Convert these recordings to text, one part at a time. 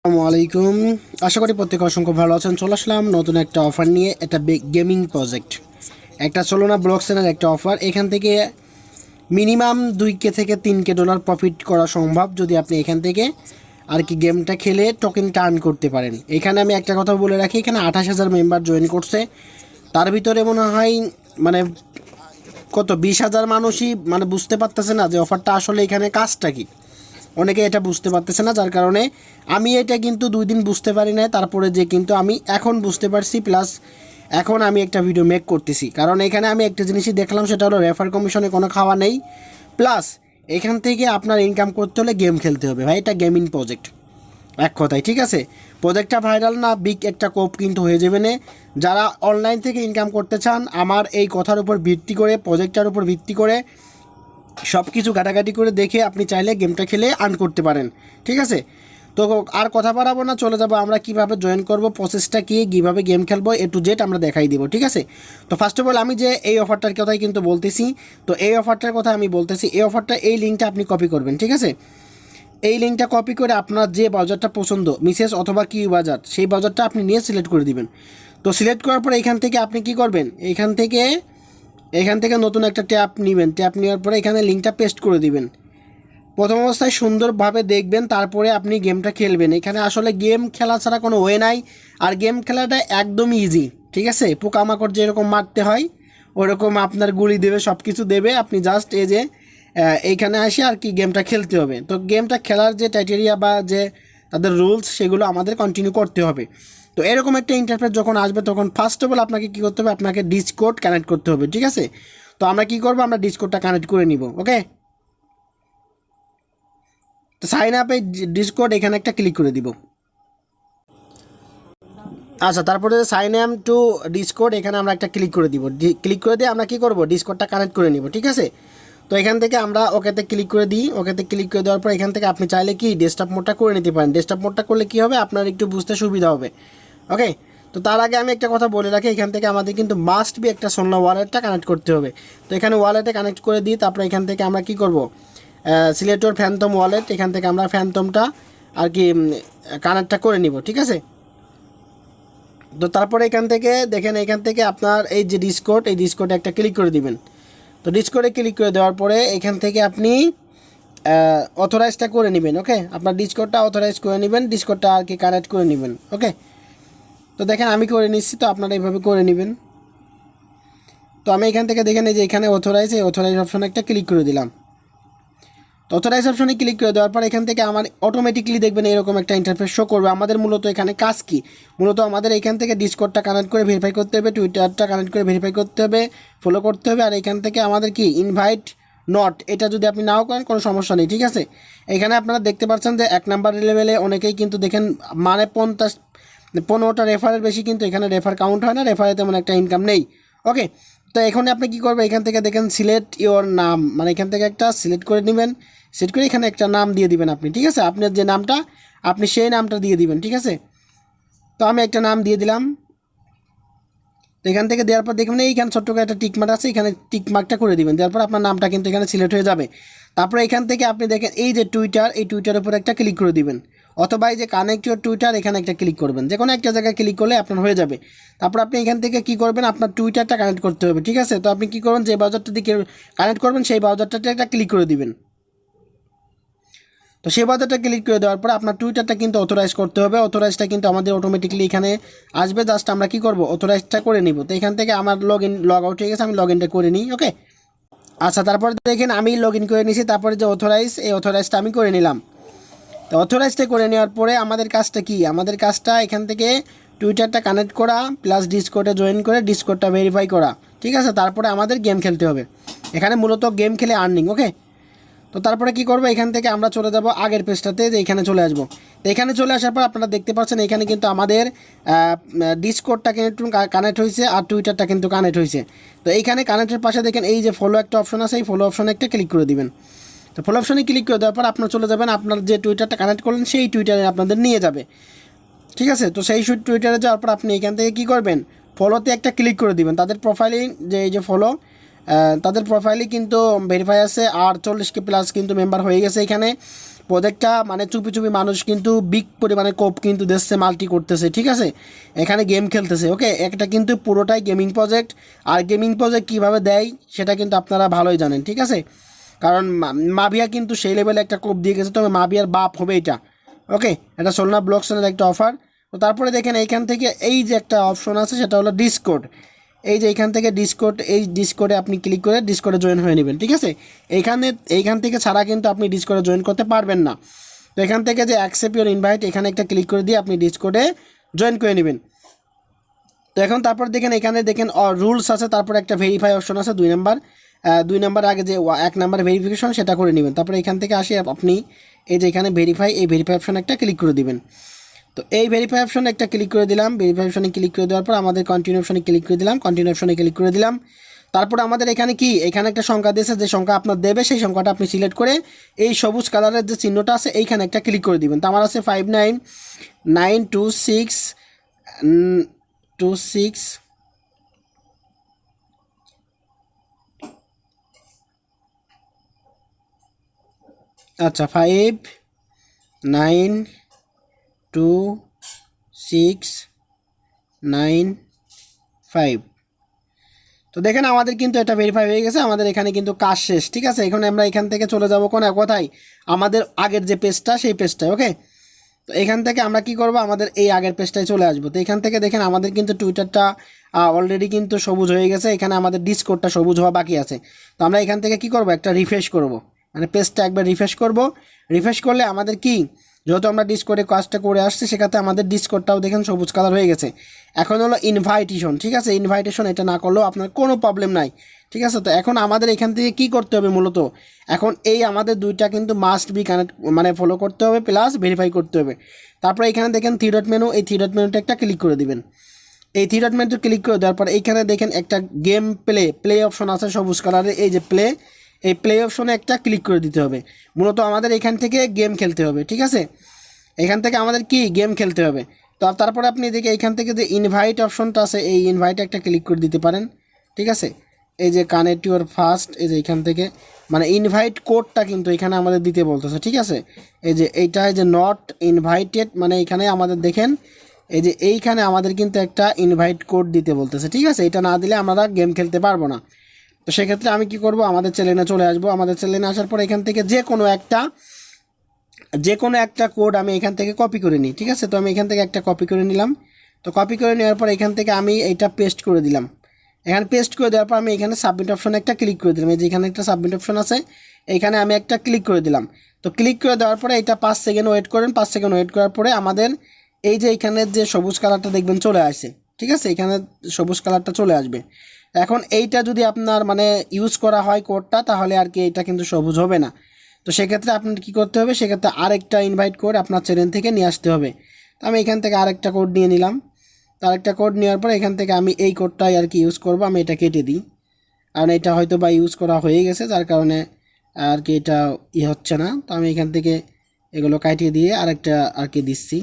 আসসালামু আলাইকুম। আশা করি প্রত্যেকে অসংখ্য ভালো আছেন। চলে আসলাম নতুন একটা অফার নিয়ে, একটা গেমিং প্রজেক্ট, একটা চলো না ব্লকসেনের একটা অফার। এখান থেকে মিনিমাম 2K থেকে 3K ডলার প্রফিট করা সম্ভব যদি আপনি এখান থেকে আর কি গেমটা খেলে টোকেনটা আর্ন করতে পারেন। এখানে আমি একটা কথা বলে রাখি, এখানে 28,000 মেম্বার জয়েন করছে। তার ভিতরে মনে হয় মানে কত 20,000 মানুষই মানে বুঝতে পারতেছে না যে অফারটা আসলে এখানে কাজটা কী। অনেকে এটা বুঝতে পারতেছে না, যার কারণে আমি এটা কিন্তু 2 দিন বুঝতে পারি না, তারপরে যে কিন্তু আমি এখন বুঝতে পারছি, প্লাস এখন আমি একটা ভিডিও মেক করতেছি। কারণ এখানে আমি একটা জিনিসই দেখলাম, সেটা হলো রেফার কমিশনে কোনো খাওয়া নেই, প্লাস এখান থেকে আপনার ইনকাম করতে হলে গেম খেলতে হবে। ভাই এটা গেমিং প্রজেক্ট এক কথায়, ঠিক আছে। প্রজেক্টটা ভাইরাল না বিগ একটা কোপ কিন্তু হয়ে যাবে না। যারা অনলাইন থেকে ইনকাম করতে চান, আমার এই কথার উপর ভিত্তি করে, প্রজেক্টটার উপর ভিত্তি করে সব কিছু ঘাটাঘাটি করে দেখে আপনি চাইলে গেমটা খেলে আর্ন করতে পারেন, ঠিক আছে। তো আর কথা বাড়াবো না, চলে যাবো আমরা কীভাবে জয়েন করব, প্রসেসটা কী, কীভাবে গেম খেলবো, A to Z আমরা দেখাই দিব, ঠিক আছে। তো ফার্স্ট অফ অল আমি যে এই অফারটার কথাই কিন্তু বলতেছি, তো এই অফারটার কথা আমি বলতেছি, এই অফারটা, এই লিঙ্কটা আপনি কপি করবেন, ঠিক আছে। এই লিঙ্কটা কপি করে আপনার যে বাজারটা পছন্দ, মিসেস অথবা কি বাজার, সেই বাজারটা আপনি নিয়ে সিলেক্ট করে দিবেন। তো সিলেক্ট করার পরে এখান থেকে আপনি কি করবেন, এখান থেকে নতুন একটা ট্যাব নেবেন। ট্যাব নেওয়ার পরে এখানে লিঙ্কটা পেস্ট করে দিবেন। প্রথম অবস্থায় সুন্দরভাবে দেখবেন, তারপরে আপনি গেমটা খেলবেন। এখানে আসলে গেম খেলা ছাড়া কোনো ওয়ে নাই, আর গেম খেলাটা একদমই ইজি, ঠিক আছে। পোকামাকড় যেরকম মারতে হয় ওরকম আপনার গুলি দেবে, সব কিছু দেবে, আপনি জাস্ট এই যে এইখানে আসে আর কি গেমটা খেলতে হবে। তো গেমটা খেলার যে ক্রাইটেরিয়া বা যে তাদের রুলস, সেগুলো আমাদের কন্টিনিউ করতে হবে। তো এরকম একটা ইন্টারফেস যখন আসবে, তখন ফার্স্ট অফ অল আপনাকে কী করতে হবে, আপনাকে ডিসকোড কানেক্ট করতে হবে, ঠিক আছে। তো আমরা কী করবো, আমরা ডিসকোডটা কানেক্ট করে নিব, ওকে। তো সাইন আপে ডিসকোড এখানে একটা ক্লিক করে দিব। আচ্ছা, তারপরে সাইন আপ টু ডিসকোড এখানে আমরা একটা ক্লিক করে দিব। ক্লিক করে দিয়ে আমরা কী করবো, ডিসকোডটা কানেক্ট করে নিব, ঠিক আছে। তো এখান থেকে আমরা ওকেতে ক্লিক করে দিই। ওকেতে ক্লিক করে দেওয়ার পর এখান থেকে আপনি চাইলে কি ডেস্কটপ মোডটা করে নিতে পারেন। ডেস্কটপ মোডটা করলে কী হবে, আপনার একটু বুঝতে সুবিধা হবে, ওকে। তো তার আগে আমি একটা কথা বলে রাখি, এখান থেকে আমাদের কিন্তু মাস্ট বি একটা সোলনা ওয়ালেটটা কানেক্ট করতে হবে। তো এখানে ওয়ালেটে কানেক্ট করে দিই। তারপরে এখান থেকে আমরা কি করব, সিলেক্টর ফ্যানটম ওয়ালেট, এখান থেকে আমরা ফ্যানটমটা আর কি কানেক্টটা করে নিব, ঠিক আছে। তো তারপরে এখান থেকে দেখেন, এখান থেকে আপনার এই যে ডিসকোড, এই ডিসকোডে একটা ক্লিক করে দিবেন। তো ডিসকোডে ক্লিক করে দেওয়ার পরে এখান থেকে আপনি অথরাইজটা করে নেবেন, ওকে। আপনার ডিসকোডটা অথরাইজ করে নেবেন, ডিসকোডটা আর কি কানেক্ট করে নেবেন, ওকে। তো দেখেন আমি করে নিচ্ছি, তো আপনারা এইভাবে করে নেবেন। তো আমি এখান থেকে দেখেন এই যে এখানে অথরাইজ, এই অথরাইজ অপশানে একটা ক্লিক করে দিলাম। তো অথরাইজ অপশানে ক্লিক করে দেওয়ার পর এখান থেকে আমার অটোমেটিকলি দেখবেন এরকম একটা ইন্টারফেস শো করবে। আমাদের মূলত এখানে কাজ কি, মূলত আমাদের এখান থেকে ডিসকোডটা কানেক্ট করে ভেরিফাই করতে হবে, টুইটারটা কানেক্ট করে ভেরিফাই করতে হবে, ফলো করতে হবে। আর এখান থেকে আমাদের কি ইনভাইট নট, এটা যদি আপনি নাও করেন কোনো সমস্যা নেই, ঠিক আছে। এখানে আপনারা দেখতে পাচ্ছেন যে 1 নাম্বার লেভেলে অনেকেই কিন্তু দেখেন মানে 15টা রেফারের বেশি কিন্তু এখানে রেফার কাউন্ট হয় না, রেফারে তেমন একটা ইনকাম নেই, ওকে। তো এখন আপনি কী করবেন, এখান থেকে দেখেন সিলেক্ট ইওর নাম, মানে এখান থেকে একটা সিলেক্ট করে নেবেন। সেট করে এখানে একটা নাম দিয়ে দিবেন আপনি, ঠিক আছে। আপনার যে নামটা, আপনি সেই নামটা দিয়ে দিবেন, ঠিক আছে। তো আমি একটা নাম দিয়ে দিলাম। তো এখান থেকে দেওয়ার পর দেখবেন এইখানে ছোট্ট করে একটা টিকমার্ক আছে, এখানে টিকমার্কটা করে দিবেন। দেওয়ার পর আপনার নামটা কিন্তু এখানে সিলেক্ট হয়ে যাবে। তারপরে এখান থেকে আপনি দেখেন এই যে টুইটার, এই টুইটারের উপর একটা ক্লিক করে দিবেন, অথবা এই যে কানেক্ট ইউর টুইটার, এখানে একটা ক্লিক করবেন। যে কোনো একটা জায়গায় ক্লিক করলে আপনার হয়ে যাবে। তারপর আপনি এখান থেকে কী করবেন, আপনার টুইটারটা কানেক্ট করতে হবে, ঠিক আছে। তো আপনি কী করবেন, যে ব্রাউজারটা দিকে কানেক্ট করবেন সেই ব্রাউজারটাতে একটা ক্লিক করে দিবেন। তো সেই বাজারটা ক্লিক করে দেওয়ার পর আপনার টুইটারটা কিন্তু অথরাইজ করতে হবে। অথরাইজটা কিন্তু আমাদের অটোমেটিকলি এখানে আসবে, জাস্ট আমরা কী করব, অথরাইজটা করে নিব। তো এখান থেকে আমার লগ আউট হয়ে গেছে, আমি লগ ইনটা করে নিই, ওকে। আচ্ছা, তারপরে দেখেন আমি লগ ইন করে নিয়েছি। তারপরে যে অথরাইজ, এই অথরাইজটা আমি করে নিলাম। তো অথরাইজটা করে নেওয়ার পরে আমাদের কাজটা কি, আমাদের কাজটা এখান থেকে টুইটারটা কানেক্ট করা, প্লাস ডিসকোডে জয়েন করে ডিসকোডটা ভেরিফাই করা, ঠিক আছে। তারপরে আমাদের গেম খেলতে হবে। এখানে মূলত গেম খেলে আর্নিং, ওকে। তো তারপরে কী করবো, এখান থেকে আমরা চলে যাব আগের পেজটাতে, যে এখানে চলে আসবো। তো এখানে চলে আসার পর আপনারা দেখতে পাচ্ছেন এখানে কিন্তু আমাদের ডিসকোডটা কিন্তু কানেক্ট হয়েছে, আর টুইটারটা কিন্তু কানেক্ট হয়েছে। তো এইখানে কানেক্টের পাশে দেখেন এই যে ফলো একটা অপশন আছে, এই ফলো অপশনে একটা ক্লিক করে দিবেন। তো ফলো অপশনে ক্লিক করে দেওয়ার পর আপনার চলে যাবেন, আপনার যে টুইটারটা কানেক্ট করলেন সেই টুইটারে আপনাদের নিয়ে যাবে, ঠিক আছে। তো সেই টুইটারে যাওয়ার পর আপনি এখান থেকে কী করবেন, ফলোতে একটা ক্লিক করে দিবেন। তাদের প্রোফাইলে যে এই যে ফলো, তাদের প্রোফাইলে কিন্তু ভেরিফাই আছে, আর 40K প্লাস কিন্তু মেম্বার হয়ে গেছে এখানে। প্রজেক্টটা মানে চুপি চুপি মানুষ কিন্তু বিগ পরিমাণে কোপ কিন্তু দিচ্ছে, মাল্টি করতেছে, ঠিক আছে, এখানে গেম খেলতেছে। ওকে, একটা কিন্তু পুরোটাই গেমিং প্রজেক্ট। আর গেমিং প্রজেক্ট কীভাবে দেয় সেটা কিন্তু আপনারা ভালোই জানেন, ঠিক আছে, কারণ মাভিয়া কিন্তু সেই লেভেলে একটা কোপ দিয়ে গেছে, তবে মাভিয়ার বাপ হবে এটা। ওকে, এটা সোলনা ব্লকসের একটা অফার। তো তারপরে দেখেন এইখান থেকে এই যে একটা অপশন আছে সেটা হলো ডিসকোড। এই যে এইখান থেকে ডিসকোড, এই ডিসকোডে আপনি ক্লিক করে ডিসকোডে জয়েন হয়ে নেবেন, ঠিক আছে। এইখান থেকে ছাড়া কিন্তু আপনি ডিসকোডে জয়েন করতে পারবেন না। তো এখান থেকে যে অ্যাকসেপ্ট ইউর ইনভাইট এখানে একটা ক্লিক করে দিয়ে আপনি ডিসকোডে জয়েন করে নেবেন। তো এখন তারপর দেখেন এখানে দেখেন রুলস আছে, তারপর একটা ভেরিফাই অপশন আছে 2 নাম্বার আগে যে 1 নাম্বার ভেরিফিকেশন সেটা করে নেবেন। তারপরে এখান থেকে আসি আপনি এই যে এখানে ভেরিফাই, এই ভেরিফাই অপশনে একটা ক্লিক করে দিবেন। তো এই ভেরিফাই অপশনে একটা ক্লিক করে দিলাম। ভেরিফাই অপশনে ক্লিক করে দেওয়ার পর আমাদের কন্টিনিউ অপশনে ক্লিক করে দিলাম, কন্টিনিউ অপশনে ক্লিক করে দিলাম। তারপর আমাদের এখানে কি, এখানে একটা সংখ্যা দিয়েছে, যে সংখ্যা আপনার দেবে সেই সংখ্যাটা আপনি সিলেক্ট করে এই সবুজ কালারের যে চিহ্নটা আছে এইখানে একটা ক্লিক করে দিবেন। তো আমার আছে 599262 আচ্ছা 592695। তো দেখেন আমাদের কিন্তু এটা ভেরিফাই হয়ে গেছে, আমাদের এখানে কিন্তু কাজ শেষ, ঠিক আছে। এখন আমরা এখান থেকে চলে যাব কোথায়, আমাদের আগের যে পেজটা সেই পেজটায়। ওকে, তো এখান থেকে আমরা কি করব, আমাদের এই আগের পেজটায় চলে আসবো। তো এখান থেকে দেখেন আমাদের কিন্তু টুইটারটা অলরেডি কিন্তু সবুজ হয়ে গেছে, এখানে আমাদের ডিসকোডটা সবুজ হওয়া বাকি আছে। তো আমরা এখান থেকে কি করব, একটা রিফ্রেশ করব, মানে পেজটা একবার রিফ্রেশ করব। রিফ্রেশ করলে আমাদের কি, যেহেতু আমরা ডিসকোডে কাজটা করে আসছি সেক্ষেত্রে আমাদের ডিসকোডটাও দেখেন সবুজ কালার হয়ে গেছে। এখন হলো ইনভাইটেশন, ঠিক আছে, ইনভাইটেশন এটা না করলেও আপনার কোনো প্রবলেম নাই, ঠিক আছে। তো এখন আমাদের এখান থেকে কি করতে হবে মূলত, এখন এই আমাদের দুইটা কিন্তু মাস্ট বি কানেক্ট মানে ফলো করতে হবে প্লাস ভেরিফাই করতে হবে। তারপরে এখানে দেখেন থ্রি ডট মেনু, এই থ্রি ডট মেনুটা একটা ক্লিক করে দিবেন। এই থ্রি ডট মেনুতে ক্লিক করে দেওয়ার পর এইখানে দেখেন একটা গেম প্লে অপশন আছে সবুজ কালারের, এই যে এই প্লে অপশনে একটা ক্লিক করে দিতে হবে। মূলত আমাদের এখান থেকে গেম খেলতে হবে, ঠিক আছে, এখান থেকে আমাদের কি গেম খেলতে হবে। তো তারপরে আপনি দেখে এইখান থেকে যে ইনভাইট অপশনটা আছে এই ইনভাইটে একটা ক্লিক করে দিতে পারেন, ঠিক আছে। এই যে কানেক্ট ইউর ফার্স্ট, এই যে এখান থেকে মানে ইনভাইট কোডটা কিন্তু এখানে আমাদের দিতে বলতেছে, ঠিক আছে। এই যে এইটা যে নট ইনভাইটেড, মানে এখানে আমাদের দেখেন এই যে এইখানে আমাদের কিন্তু একটা ইনভাইট কোড দিতে বলতেছে, ঠিক আছে। এটা না দিলে আমরা গেম খেলতে পারবো না। তো সেক্ষেত্রে আমি কি করব, আমাদের চ্যানেলে চলে আসবো। আমাদের চ্যানেলে আসার পর এখান থেকে যে কোনো একটা কোড আমি এখান থেকে কপি করে নিই, ঠিক আছে। তো আমি এখান থেকে একটা কপি করে নিলাম। তো কপি করে নেওয়ার পর এখান থেকে আমি এইটা পেস্ট করে দিলাম। এখানে পেস্ট করে দেওয়ার পর আমি এখানে সাবমিট অপশনে একটা ক্লিক করে দিলাম। এই যে এখানে একটা সাবমিট অপশন আছে, এইখানে আমি একটা ক্লিক করে দিলাম। তো ক্লিক করে দেওয়ার পরে এটা 5 সেকেন্ড ওয়েট করেন। 5 সেকেন্ড ওয়েট করার পরে আমাদের এই যে এইখানের যে সবুজ কালারটা দেখবেন চলে আসে, ঠিক আছে, এখানে সবুজ কালারটা চলে আসবে। এখন এইটা যদি আপনার মানে ইউজ করা হয় কোডটা, তাহলে আর কি এটা কিন্তু সবুজ হবে না। তো সেক্ষেত্রে আপনার কী করতে হবে, সেক্ষেত্রে আরেকটা ইনভাইট কোড আপনার চ্যানেল থেকে নিয়ে আসতে হবে। তো আমি এখান থেকে আরেকটা কোড নিয়ে নিলাম। তো আরেকটা কোড নেওয়ার পর এখান থেকে আমি এই কোডটাই আর কি ইউজ করবো। আমি এটা কেটে দিই, কারণ এটা হয়তো বা ইউজ করা হয়ে গেছে, যার কারণে আর কি এটা হচ্ছে না। তো আমি এখান থেকে এগুলো কাটিয়ে দিয়ে আরেকটা আর কি দিচ্ছি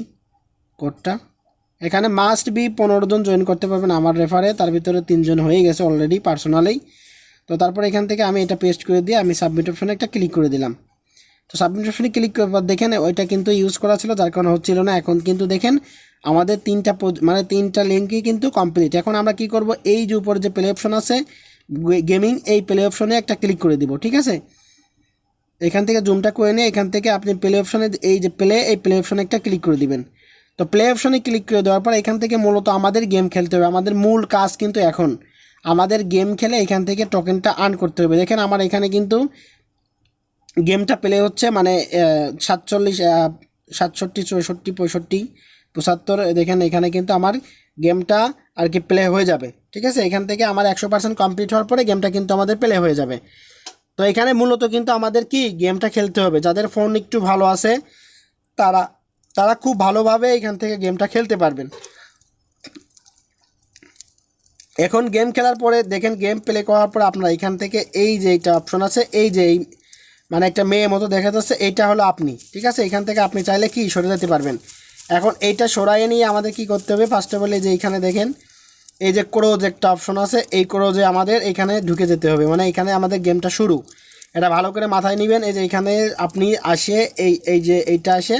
কোডটা। এখানে মাস্ট বি 15 জন জয়েন করতে পারবেন আমার রেফারে, তার ভিতরে 3 জন হয়ে গেছে অলরেডি পার্সোনালি। তো তারপর এখান থেকে আমি এটা পেস্ট করে দিয়ে আমি সাবমিট অপশনে একটা ক্লিক করে দিলাম। তো সাবমিট অপশনে ক্লিক করার পর দেখেন ওইটা কিন্তু ইউজ করা ছিল, যার কারণে হচ্ছিল না। এখন কিন্তু দেখেন আমাদের তিনটা লিঙ্কই কিন্তু কমপ্লিট। এখন আমরা কি করব, এই যে উপরে যে প্লে অপশন আছে গেমিং, এই প্লে অপশনে একটা ক্লিক করে দিব, ঠিক আছে। এখান থেকে জুমটা করে নিয়ে এখান থেকে আপনি প্লে অপশনে এই যে এই প্লে অপশনে একটা ক্লিক করে দিবেন। তো প্লে অপশনে ক্লিক করে দেওয়ার পর এখান থেকে মূলত আমাদের গেম খেলতে হবে। আমাদের মূল কাজ কিন্তু এখন আমাদের গেম খেলে এখান থেকে টোকেনটা আর্ন করতে হবে। দেখেন আমার এখানে কিন্তু গেমটা প্লে হচ্ছে, মানে 47, 67, 64, 65, 75, দেখেন এখানে কিন্তু আমার গেমটা আর কি প্লে হয়ে যাবে, ঠিক আছে। এখান থেকে আমার 100% কমপ্লিট হওয়ার পরে গেমটা কিন্তু আমাদের প্লে হয়ে যাবে। তো এখানে মূলত কিন্তু আমাদের কি গেমটা খেলতে হবে। যাদের ফোন একটু ভালো আছে তারা খুব ভালোভাবে এখান থেকে গেমটা খেলতে পারবেন। এখন গেম খেলার পরে দেখেন গেম প্লে করার পর আপনারা এখান থেকে এই যে একটা অপশন আছে, এই যে মানে একটা মেয়ে মতো দেখা যাচ্ছে, এইটা হলো আপনি, ঠিক আছে। এখান থেকে আপনি চাইলে কি সরে যেতে পারবেন। এখন এইটা সরাইয়ে নিয়ে আমাদের কি করতে হবে, ফার্স্ট অফ অল এই যে এখানে দেখেন এই যে ক্রোজ একটা অপশন আছে, এই ক্রোজে আমাদের এখানে ঢুকে যেতে হবে, মানে এখানে আমাদের গেমটা শুরু। এটা ভালো করে মাথায় নেবেন। এই যে এখানে আপনি আসে এই যে এইটা আসে,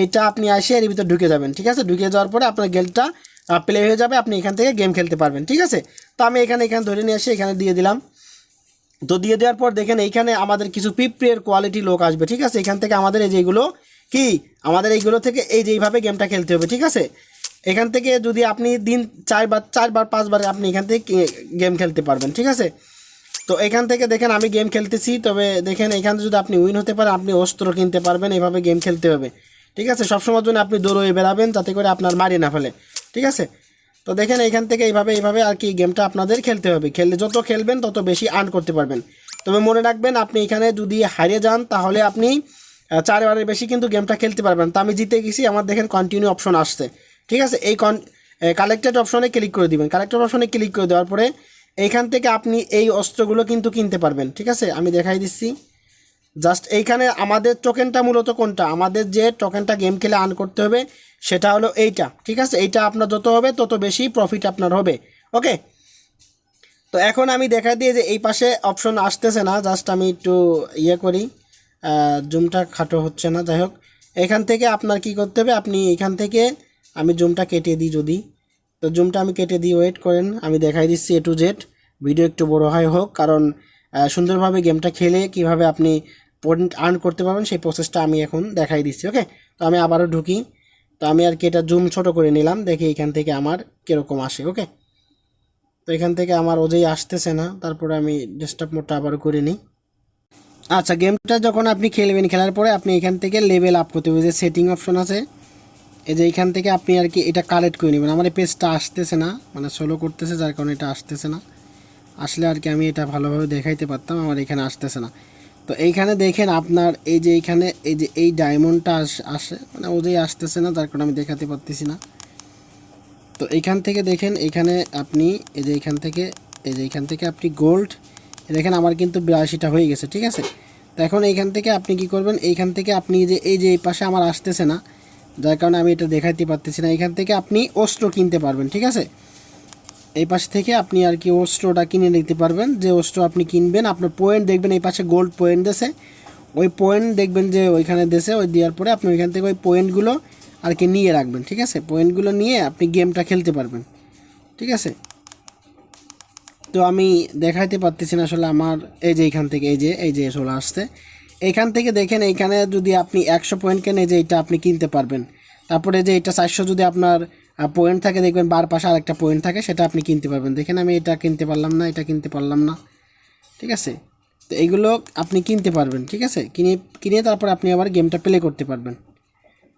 এইটা আপনি আসে এর ভিতরে ঢুকে যাবেন, ঠিক আছে। ঢুকে যাওয়ার পরে আপনার গেমটা প্লে হয়ে যাবে, আপনি এখান থেকে গেম খেলতে পারবেন, ঠিক আছে। তো আমি এখানে ধরে নিয়ে আসি, এখানে দিয়ে দিলাম। তো দিয়ে দেওয়ার পর দেখেন এইখানে আমাদের কিছু পিঁপড়ের কোয়ালিটি লোক আসবে, ঠিক আছে। এখান থেকে আমাদের এই যেগুলো কি আমাদের এইগুলো থেকে এই যে এইভাবে গেমটা খেলতে হবে, ঠিক আছে। এখান থেকে যদি আপনি দিন 4বার 5বার আপনি এখান থেকে গেম খেলতে পারবেন, ঠিক আছে। তো এখান থেকে দেখেন আমি গেম খেলতেছি, তবে দেখেন এখানে যদি আপনি উইন হতে পারেন আপনি অস্ত্র কিনতে পারবেন, এভাবে গেম খেলতে হবে, ঠিক আছে। সবসময়ের জন্য আপনি দৌড়ে বেরাবেন যাতে করে আপনার মারি না ফেলে, ঠিক আছে। তো দেখেন এখান থেকে এইভাবে আর কি গেমটা আপনাদের খেলতে হবে। খেললে যত খেলবেন তত বেশি আর্ন করতে পারবেন। তবে মনে রাখবেন আপনি এখানে যদি হারিয়ে যান তাহলে আপনি 4বারের বেশি কিন্তু গেমটা খেলতে পারবেন। তো আমি জিতে গেছি, আমার দেখেন কন্টিনিউ অপশন আসছে, ঠিক আছে। এই কালেক্টেড অপশনে ক্লিক করে দিবেন। কালেক্টেড অপশনে ক্লিক করে দেওয়ার পরে এইখান থেকে আপনি এই অস্ত্রগুলো কিন্তু কিনতে পারবেন, ঠিক আছে। আমি দেখাই দিচ্ছি। জাস্ট এইখানে আমাদের টোকেনটা মূলত কোনটা, আমাদের যে টোকেনটা গেম খেলে আর্ন করতে হবে সেটা হলো এইটা, ঠিক আছে। এইটা আপনার যত হবে তত বেশি প্রফিট আপনার হবে, ওকে। তো এখন আমি দেখাই দিই যে এই পাশে অপশন আসতেছে না, জাস্ট আমি একটু করি, জুমটা খাটো হচ্ছে না, যাই হোক। এখান থেকে আপনার কি করতে হবে, আপনি এখান থেকে আমি জুমটা কেটে দিই যদি, তো জুমটা আমি কেটে দিই, ওয়েট করেন, আমি দেখাই দিচ্ছি A to Z। ভিডিও একটু বড় হয় হোক, কারণ সুন্দরভাবে গেমটা খেলে কিভাবে আপনি পয়েন্ট আর্ন করতে পারবেন সেই প্রসেসটা আমি এখন দেখাই দিচ্ছি, ওকে। তো আমি আবারও ঢুকি, তো আমি আর কি এটা জুম ছোট করে নিলাম, দেখি এখান থেকে আমার কীরকম আসে, ওকে। তো এখান থেকে আমার ওজেই আসতেছে না, তারপরে আমি ডেস্কটপ মোডটা আবারও করে নিই। আচ্ছা, গেমটা যখন আপনি খেলবেন, খেলার পরে আপনি এখান থেকে লেভেল আপ করতে হবে, যে সেটিং অপশন আছে, এই যে এইখান থেকে আপনি আর কি এটা কালেক্ট করে নেবেন। আমার এই পেজটা আসতেছে না, মানে সোলো করতেছে, যার কারণে এটা আসতেছে না। আসলে আর কি আমি এটা ভালোভাবে দেখাইতে পারতাম, আমার এখানে আসতেছে না। তো এইখানে দেখেন আপনার এই যে এইখানে এই যে এই ডায়মন্ডটা আসে, মানে ওদের আসতেছে না, যার কারণে আমি দেখাতে পারতেছি না। তো এইখান থেকে দেখেন এইখানে আপনি এই যে এইখান থেকে আপনি গোল্ড দেখেন আমার কিন্তু 82টা হয়ে গেছে, ঠিক আছে। তো এখন এইখান থেকে আপনি কি করবেন, এইখান থেকে আপনি যে এই পাশে আমার আসতেছে না, যার কারণে আমি এটা দেখাইতে পারতেছি না। এখান থেকে আপনি অস্ত্র কিনতে পারবেন, ঠিক আছে। এই পাশ থেকে আপনি আর কি অস্ত্রটা কিনে নিতে পারবেন। যে অস্ত্র আপনি কিনবেন আপনার পয়েন্ট দেখবেন এই পাশে গোল্ড পয়েন্ট দেশে, ওই পয়েন্ট দেখবেন যে ওইখানে দেশে, ওই দেওয়ার পরে আপনি ওইখান থেকে ওই পয়েন্টগুলো আর কি নিয়ে রাখবেন, ঠিক আছে। পয়েন্টগুলো নিয়ে আপনি গেমটা খেলতে পারবেন, ঠিক আছে। তো আমি দেখাইতে পারতেছি না আসলে আমার এই যে এইখান থেকে এই যে চলে আসছে। এইখান থেকে দেখেন এইখানে যদি আপনি 100 পয়েন্ট কেন এই যে এটা আপনি কিনতে পারবেন। তারপরে যে এটা 400 যদি আপনার পয়েন্ট থাকে দেখবেন বার পাশে আরেকটা পয়েন্ট থাকে, সেটা আপনি কিনতে পারবেন। দেখেন আমি এটা কিনতে পারলাম না, এটা কিনতে পারলাম না, ঠিক আছে। তো এইগুলো আপনি কিনতে পারবেন, ঠিক আছে। কিনে তারপর আপনি আবার গেমটা প্লে করতে পারবেন,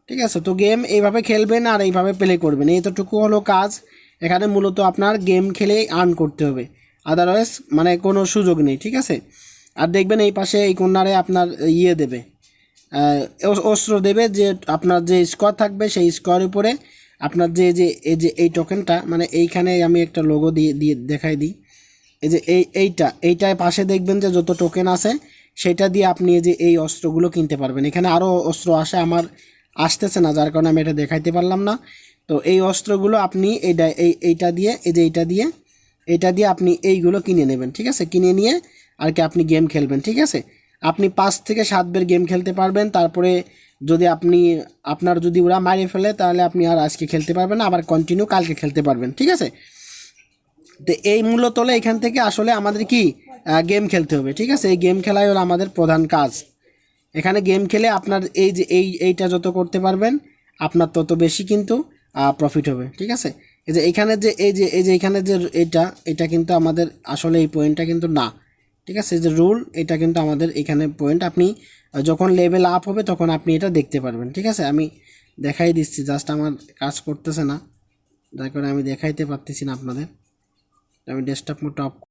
ঠিক আছে। তো গেম এইভাবে খেলবেন আর এইভাবে প্লে করবেন, এইটুকু হলো কাজ। এখানে মূলত আপনার গেম খেলেই আর্ন করতে হবে, আদারওয়াইজ মানে কোনো সুযোগ নেই, ঠিক আছে। আর দেখবেন এই পাশে এই কর্নারে আপনার দেবে, অস্ত্র দেবে, যে আপনার যে স্কোর থাকবে সেই স্কোরের উপরে আপনার এই টোকেনটা, মানে এইখানে আমি একটা লোগো দিয়ে দেখাই দিই। এই যে এইটার পাশে দেখবেন যে যত টোকেন আছে সেটা দিয়ে আপনি এই অস্ত্রগুলো কিনতে পারবেন। এখানে আরও অস্ত্র আসে, আমার আসতেছে না, যার কারণে আমি এটা দেখাইতে পারলাম না। তো এই অস্ত্রগুলো আপনি এইটা দিয়ে এটা দিয়ে আপনি এইগুলো কিনে নেবেন, ঠিক আছে। কিনে নিয়ে আর কি আপনি গেম খেলবেন, ঠিক আছে। আপনি 5 থেকে 7 বার গেম খেলতে পারবেন। তারপরে যদি আপনার যদি ওরা মারিয়ে ফেলে তাহলে আপনি আর আজকে খেলতে পারবেন না, আবার কন্টিনিউ কালকে খেলতে পারবেন, ঠিক আছে। তো এই মূলত হলো এখান থেকে আসলে আমাদের কি গেম খেলতে হবে, ঠিক আছে। এই গেম খেলাই হলো আমাদের প্রধান কাজ। এখানে গেম খেলে আপনার এই যে এইটা যত করতে পারবেন আপনার তত বেশি কিন্তু প্রফিট হবে, ঠিক আছে। এই যে এখানে যে এখানে যে এটা কিন্তু আমাদের আসলে এই পয়েন্টটা কিন্তু না, ঠিক আছে। এই যে রুল এটা কিন্তু আমাদের এখানে পয়েন্ট, আপনি যখন লেভেল আপ হবে তখন আপনি এটা দেখতে পারবেন, ঠিক আছে। আমি দেখাই দিচ্ছি, জাস্ট আমার কাজ করতেছে না, যার কারণে আমি দেখাইতে পারতেছি না আপনাদের। আমি ডেস্কটপ মোডটা অফ